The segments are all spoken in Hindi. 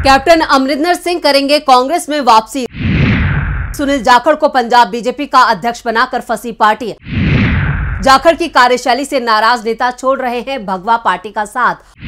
कैप्टन अमरिंदर सिंह करेंगे कांग्रेस में वापसी। सुनील जाखड़ को पंजाब बीजेपी का अध्यक्ष बनाकर फंसी पार्टी। जाखड़ की कार्यशैली से नाराज नेता छोड़ रहे हैं भगवा पार्टी का साथ।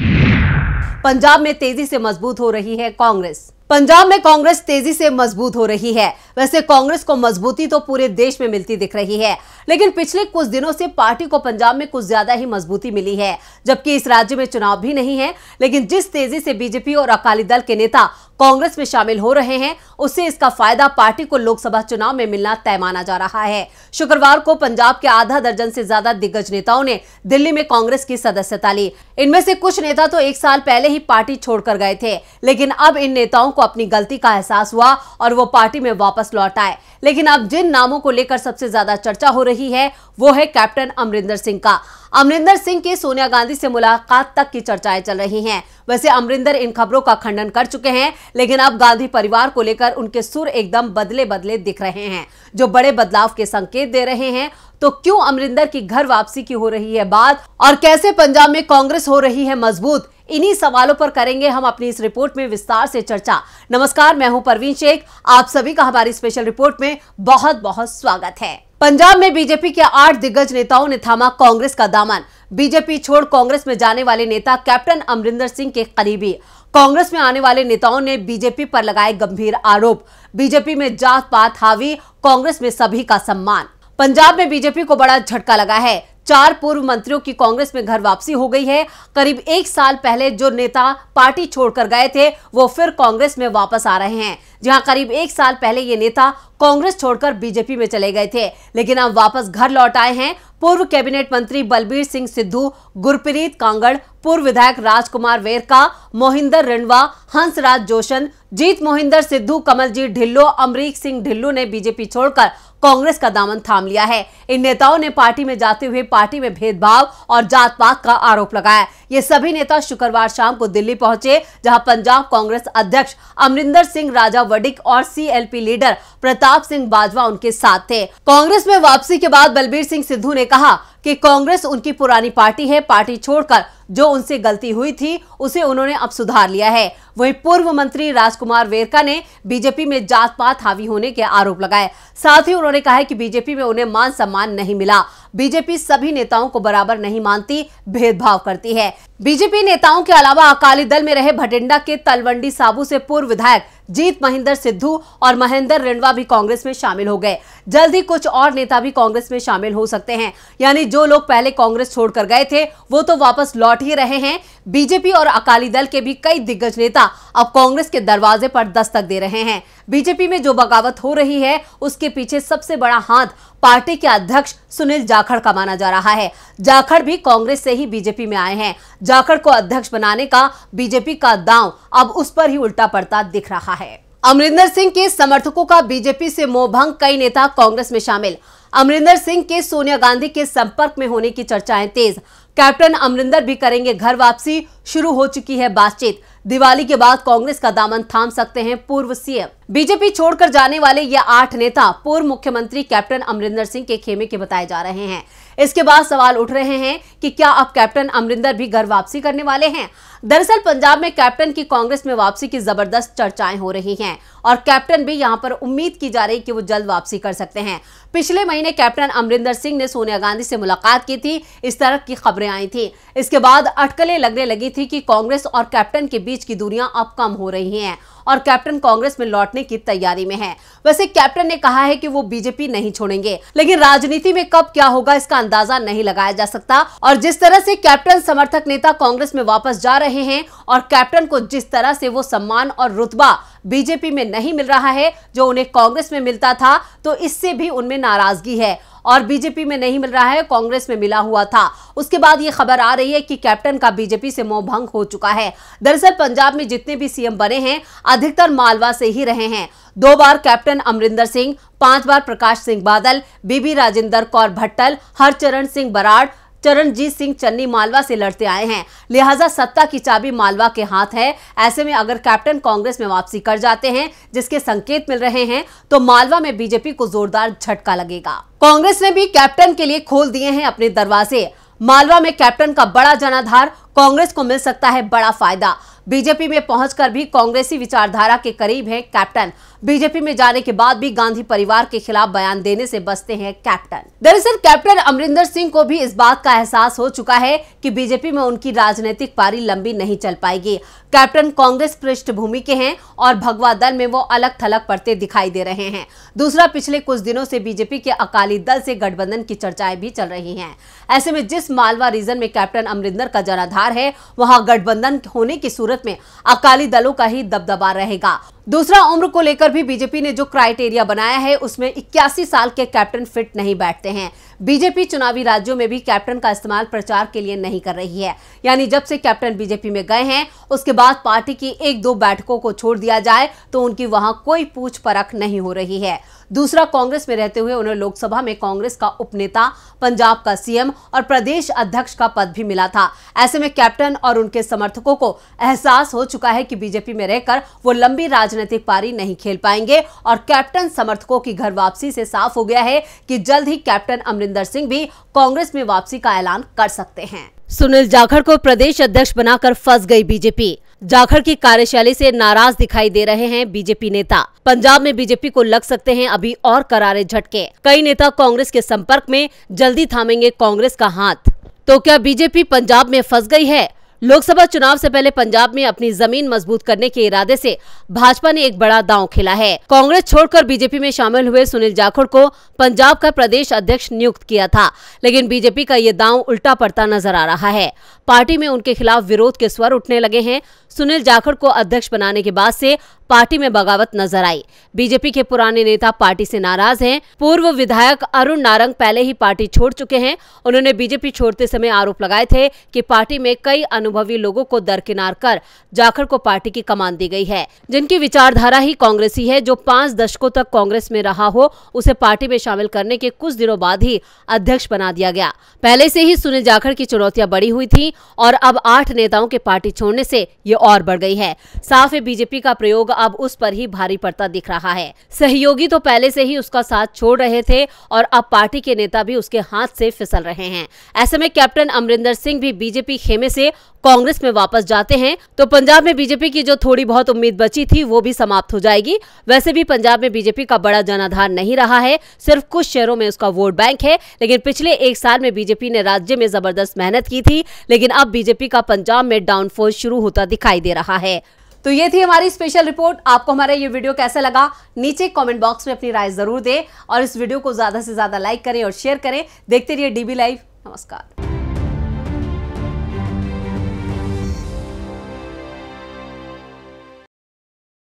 पंजाब में तेजी से मजबूत हो रही है कांग्रेस। पंजाब में कांग्रेस तेजी से मजबूत हो रही है। वैसे कांग्रेस को मजबूती तो पूरे देश में मिलती दिख रही है, लेकिन पिछले कुछ दिनों से पार्टी को पंजाब में कुछ ज्यादा ही मजबूती मिली है। जबकि इस राज्य में चुनाव भी नहीं है, लेकिन जिस तेजी से बीजेपी और अकाली दल के नेता कांग्रेस में शामिल हो रहे हैं, उससे इसका फायदा पार्टी को लोकसभा चुनाव में मिलना तय माना जा रहा है। शुक्रवार को पंजाब के आधा दर्जन से ज्यादा दिग्गज नेताओं ने दिल्ली में कांग्रेस की सदस्यता ली। इनमें से कुछ नेता तो 1 साल पहले ही पार्टी छोड़कर गए थे, लेकिन अब इन नेताओं को अपनी गलती का एहसास हुआ और वो पार्टी में वापस लौट आए। लेकिन अब जिन नामों को लेकर सबसे ज्यादा चर्चा हो रही है, वो है कैप्टन अमरिंदर सिंह का। अमरिंदर सिंह की सोनिया गांधी से मुलाकात तक की चर्चाएं चल रही हैं। वैसे अमरिंदर इन खबरों का खंडन कर चुके हैं, लेकिन अब गांधी परिवार को लेकर उनके सुर एकदम बदले बदले दिख रहे हैं, जो बड़े बदलाव के संकेत दे रहे हैं। तो क्यों अमरिंदर की घर वापसी की हो रही है बात, और कैसे पंजाब में कांग्रेस हो रही है मजबूत, इन्हीं सवालों पर करेंगे हम अपनी इस रिपोर्ट में विस्तार से चर्चा। नमस्कार, मैं हूं परवीन शेख। आप सभी का हमारी स्पेशल रिपोर्ट में बहुत बहुत स्वागत है। पंजाब में बीजेपी के 8 दिग्गज नेताओं ने थामा कांग्रेस का दामन। बीजेपी छोड़ कांग्रेस में जाने वाले नेता कैप्टन अमरिंदर सिंह के करीबी। कांग्रेस में आने वाले नेताओं ने बीजेपी पर लगाए गंभीर आरोप। बीजेपी में जात पात हावी, कांग्रेस में सभी का सम्मान। पंजाब में बीजेपी को बड़ा झटका लगा है। 4 पूर्व मंत्रियों की कांग्रेस में घर वापसी हो गई है। करीब 1 साल पहले जो नेता पार्टी छोड़कर गए थे, वो फिर कांग्रेस में वापस आ रहे हैं। जहां करीब 1 साल पहले ये नेता कांग्रेस छोड़कर बीजेपी में चले गए थे, लेकिन अब वापस घर लौट आए हैं। पूर्व कैबिनेट मंत्री बलबीर सिंह सिद्धू, गुरप्रीत कांगड़, पूर्व विधायक राजकुमार वेरका, मोहिंदर रिंडवा, हंसराज जोशन, जीत मोहिंदर सिद्धू, कमलजीत ढिल्लो, अमरीक सिंह ढिल्लो ने बीजेपी छोड़कर कांग्रेस का दामन थाम लिया है। इन नेताओं ने पार्टी में जाते हुए पार्टी में भेदभाव और जात पात का आरोप लगाया। ये सभी नेता शुक्रवार शाम को दिल्ली पहुंचे, जहां पंजाब कांग्रेस अध्यक्ष अमरिंदर सिंह, राजा वड़िक और सीएलपी लीडर प्रताप सिंह बाजवा उनके साथ थे। कांग्रेस में वापसी के बाद बलबीर सिंह सिद्धू ने कहा कि कांग्रेस उनकी पुरानी पार्टी है। पार्टी छोड़कर जो उनसे गलती हुई थी, उसे उन्होंने अब सुधार लिया है। वहीं पूर्व मंत्री राजकुमार वेरका ने बीजेपी में जात पात हावी होने के आरोप लगाए। साथ ही उन्होंने कहा कि बीजेपी में उन्हें मान सम्मान नहीं मिला। बीजेपी सभी नेताओं को बराबर नहीं मानती, भेदभाव करती है। बीजेपी नेताओं के अलावा अकाली दल में रहे भटिंडा के तलवंडी साबू से पूर्व विधायक जीत महिंदर सिद्धू और महेंद्र रिंडवा भी कांग्रेस में शामिल हो गए। जल्द ही कुछ और नेता भी कांग्रेस में शामिल हो सकते हैं। यानी जो लोग पहले कांग्रेस छोड़कर गए थे, वो तो वापस लौट ही रहे हैं। बीजेपी और अकाली दल के भी कई दिग्गज नेता अब कांग्रेस के दरवाजे पर दस्तक दे रहे हैं। बीजेपी में जो बगावत हो रही है, उसके पीछे सबसे बड़ा हाथ पार्टी के अध्यक्ष सुनील जाखड़ का माना जा रहा है। जाखड़ भी कांग्रेस से ही बीजेपी में आए हैं। जाखड़ को अध्यक्ष बनाने का बीजेपी का दांव अब उस पर ही उल्टा पड़ता दिख रहा है। अमरिंदर सिंह के समर्थकों का बीजेपी से मोहभंग, कई नेता कांग्रेस में शामिल। अमरिंदर सिंह के सोनिया गांधी के संपर्क में होने की चर्चाएं तेज। कैप्टन अमरिंदर भी करेंगे घर वापसी, शुरू हो चुकी है बातचीत। दिवाली के बाद कांग्रेस का दामन थाम सकते हैं पूर्व सीएम। बीजेपी छोड़कर जाने वाले ये 8 नेता पूर्व मुख्यमंत्री कैप्टन अमरिंदर सिंह के खेमे के बताए जा रहे हैं। इसके बाद सवाल उठ रहे हैं कि क्या अब कैप्टन अमरिंदर भी घर वापसी करने वाले हैं। दरअसल पंजाब में कैप्टन की कांग्रेस में वापसी की जबरदस्त चर्चाएं हो रही हैं और कैप्टन भी यहां पर उम्मीद की जा रही कि वो जल्द वापसी कर सकते हैं। पिछले महीने कैप्टन अमरिंदर सिंह ने सोनिया गांधी से मुलाकात की थी, इस तरह की खबरें आई थी। इसके बाद अटकलें लगने लगी थी कि कांग्रेस और कैप्टन के बीच की दूरियां अब कम हो रही हैं और कैप्टन कांग्रेस में लौटने की तैयारी में है। वैसे कैप्टन ने कहा है कि वो बीजेपी नहीं छोड़ेंगे, लेकिन राजनीति में कब क्या होगा इसका अंदाजा नहीं लगाया जा सकता। और जिस तरह से कैप्टन समर्थक नेता कांग्रेस में वापस जा रहे हैं और कैप्टन को जिस तरह से वो सम्मान और रुतबा बीजेपी में नहीं मिल रहा है जो उन्हें कांग्रेस में मिलता था, तो इससे भी उनमें नाराजगी है। और बीजेपी में नहीं मिल रहा है, कांग्रेस में मिला हुआ था। उसके बाद ये खबर आ रही है कि कैप्टन का बीजेपी से मोहभंग हो चुका है। दरअसल पंजाब में जितने भी सीएम बने हैं, अधिकतर मालवा से ही रहे हैं। 2 बार कैप्टन अमरिंदर सिंह, 5 बार प्रकाश सिंह बादल, बीबी राजेंद्र कौर भट्टल, हरचरण सिंह बराड़, चरणजीत सिंह चन्नी मालवा से लड़ते आए हैं। लिहाजा सत्ता की चाबी मालवा के हाथ है। ऐसे में अगर कैप्टन कांग्रेस में वापसी कर जाते हैं, जिसके संकेत मिल रहे हैं, तो मालवा में बीजेपी को जोरदार झटका लगेगा। कांग्रेस ने भी कैप्टन के लिए खोल दिए हैं अपने दरवाजे। मालवा में कैप्टन का बड़ा जनाधार कांग्रेस को मिल सकता है बड़ा फायदा। बीजेपी में पहुंचकर भी कांग्रेसी विचारधारा के करीब है कैप्टन। बीजेपी में जाने के बाद भी गांधी परिवार के खिलाफ बयान देने से बचते हैं कैप्टन। दरअसल कैप्टन अमरिंदर सिंह को भी इस बात का एहसास हो चुका है कि बीजेपी में उनकी राजनीतिक पारी लंबी नहीं चल पाएगी। कैप्टन कांग्रेस पृष्ठभूमि के हैं और भगवा दल में वो अलग थलग पड़ते दिखाई दे रहे हैं। दूसरा, पिछले कुछ दिनों से बीजेपी के अकाली दल से गठबंधन की चर्चाएं भी चल रही हैं। ऐसे में जिस मालवा रीजन में कैप्टन अमरिंदर का जनाधार है, वहां गठबंधन होने की सूरत में अकाली दलों का ही दबदबा रहेगा। दूसरा, उम्र को लेकर भी बीजेपी ने जो क्राइटेरिया बनाया है उसमें 81 साल के कैप्टन फिट नहीं बैठते हैं। बीजेपी चुनावी राज्यों में भी कैप्टन का इस्तेमाल प्रचार के लिए नहीं कर रही है। यानी जब से कैप्टन बीजेपी में गए हैं उसके बाद पार्टी की 1-2 बैठकों को छोड़ दिया जाए तो उनकी वहां कोई पूछ परख नहीं हो रही है। दूसरा, कांग्रेस में रहते हुए उन्हें लोकसभा में कांग्रेस का उपनेता, पंजाब का सीएम और प्रदेश अध्यक्ष का पद भी मिला था। ऐसे में कैप्टन और उनके समर्थकों को एहसास हो चुका है कि बीजेपी में रहकर वो लंबी राजनीतिक पारी नहीं खेल पाएंगे और कैप्टन समर्थकों की घर वापसी से साफ हो गया है कि जल्द ही कैप्टन अमरिंदर सिंह भी कांग्रेस में वापसी का ऐलान कर सकते हैं। सुनील जाखड़ को प्रदेश अध्यक्ष बनाकर फंस गई बीजेपी। जाखड़ की कार्यशैली से नाराज दिखाई दे रहे हैं बीजेपी नेता। पंजाब में बीजेपी को लग सकते हैं अभी और करारे झटके। कई नेता कांग्रेस के संपर्क में, जल्दी थामेंगे कांग्रेस का हाथ। तो क्या बीजेपी पंजाब में फंस गई है? लोकसभा चुनाव से पहले पंजाब में अपनी जमीन मजबूत करने के इरादे से भाजपा ने एक बड़ा दांव खेला है। कांग्रेस छोड़कर बीजेपी में शामिल हुए सुनील जाखड़ को पंजाब का प्रदेश अध्यक्ष नियुक्त किया था, लेकिन बीजेपी का ये दांव उल्टा पड़ता नजर आ रहा है। पार्टी में उनके खिलाफ विरोध के स्वर उठने लगे हैं। सुनील जाखड़ को अध्यक्ष बनाने के बाद से पार्टी में बगावत नजर आई। बीजेपी के पुराने नेता पार्टी से नाराज हैं। पूर्व विधायक अरुण नारंग पहले ही पार्टी छोड़ चुके हैं। उन्होंने बीजेपी छोड़ते समय आरोप लगाए थे कि पार्टी में कई अनुभवी लोगों को दरकिनार कर जाखड़ को पार्टी की कमान दी गई है। जिनकी विचारधारा ही कांग्रेसी है, जो 5 दशकों तक कांग्रेस में रहा हो, उसे पार्टी में शामिल करने के कुछ दिनों बाद ही अध्यक्ष बना दिया गया। पहले से ही सुनील जाखड़ की चुनौतियां बढ़ी हुई थी और अब 8 नेताओं के पार्टी छोड़ने से ये और बढ़ गई है। साफ है, बीजेपी का प्रयोग अब उस पर ही भारी पड़ता दिख रहा है। सहयोगी तो पहले से ही उसका साथ छोड़ रहे थे और अब पार्टी के नेता भी उसके हाथ से फिसल रहे हैं। ऐसे में कैप्टन अमरिंदर सिंह भी बीजेपी खेमे से कांग्रेस में वापस जाते हैं तो पंजाब में बीजेपी की जो थोड़ी बहुत उम्मीद बची थी वो भी समाप्त हो जाएगी। वैसे भी पंजाब में बीजेपी का बड़ा जनाधार नहीं रहा है, सिर्फ कुछ शहरों में उसका वोट बैंक है। लेकिन पिछले 1 साल में बीजेपी ने राज्य में जबरदस्त मेहनत की थी, लेकिन अब बीजेपी का पंजाब में डाउनफॉल शुरू होता दिखाई दे रहा है। तो ये थी हमारी स्पेशल रिपोर्ट। आपको हमारा ये वीडियो कैसा लगा नीचे कमेंट बॉक्स में अपनी राय जरूर दें और इस वीडियो को ज्यादा से ज्यादा लाइक करें और शेयर करें। देखते रहिए डीबी लाइव। नमस्कार।